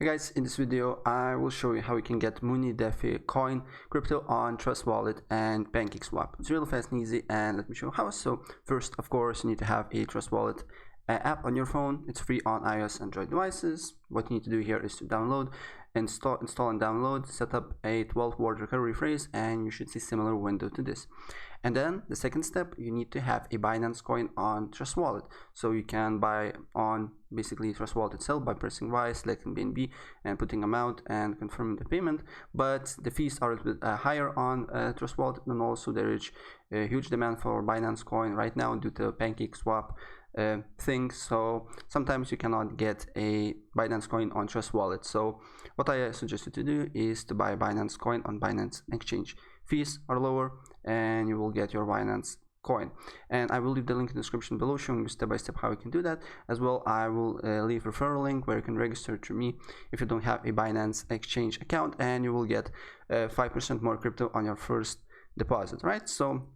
Hey guys, in this video I will show you how you can get Mooni Defi coin crypto on Trust Wallet and PancakeSwap. It's really fast and easy, and let me show you how. So first, of course, you need to have a Trust Wallet app on your phone. It's free on iOS and Android devices. What you need to do here is to install and download, set up a 12-word recovery phrase, and you should see similar window to this. And then the second step, you need to have a Binance coin on Trust Wallet. So you can buy on basically Trust Wallet itself by pressing Y, selecting BNB, and putting amount and confirming the payment. But the fees are a little bit higher on Trust Wallet, and also there is a huge demand for Binance coin right now due to PancakeSwap thing. So sometimes you cannot get a Binance coin on Trust Wallet. So what I suggest you to do is to buy Binance coin on Binance Exchange. Fees are lower and you will get your Binance coin, and I will leave the link in the description below showing you step by step how you can do that. As well, I will leave a referral link where you can register to me if you don't have a Binance Exchange account, and you will get 5% more crypto on your first deposit, right? So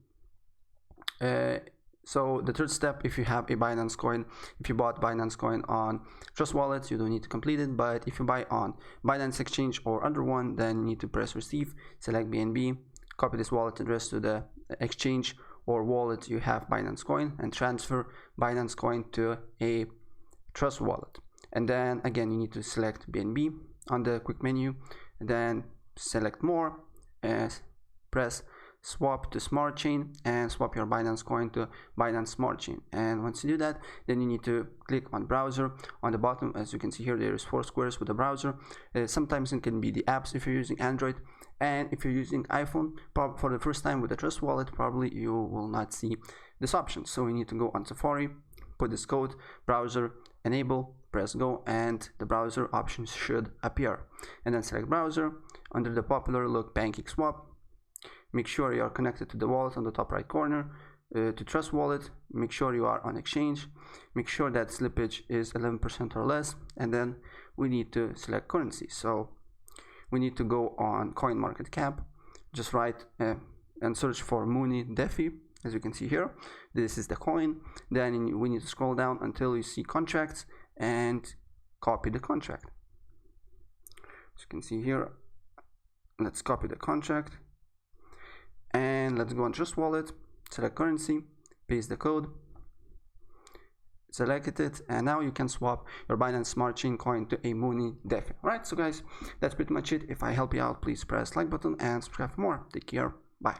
the third step, if you have a Binance coin, if you bought Binance coin on Trust Wallet, you don't need to complete it. But if you buy on Binance Exchange or other one, then you need to press receive, select BNB, copy this wallet address to the exchange or wallet you have Binance coin, and transfer Binance coin to a Trust Wallet. And then again, you need to select BNB on the quick menu, and then select more, and press swap to smart chain, and swap your Binance coin to Binance Smart Chain. And once you do that, then you need to click on browser. On the bottom, as you can see here, there is 4 squares with the browser. Sometimes it can be the apps if you're using Android, and if you're using iPhone for the first time with the Trust Wallet, probably you will not see this option. So you need to go on Safari, put this code, browser, enable, press go, and the browser options should appear. And then select browser. Under the popular, look PancakeSwap. Make sure you are connected to the wallet on the top right corner, to Trust Wallet. Make sure you are on exchange. Make sure that slippage is 11% or less, and then we need to select currency. So we need to go on CoinMarketCap, just write and search for Mooni Defi. As you can see here, this is the coin. Then we need to scroll down until you see contracts and copy the contract. As you can see here, let's copy the contract. And let's go on Trust Wallet, select currency, paste the code, select it, and now you can swap your Binance Smart Chain coin to a Mooni Defi. Alright, so guys, that's pretty much it. If I help you out, please press like button and subscribe for more. Take care. Bye.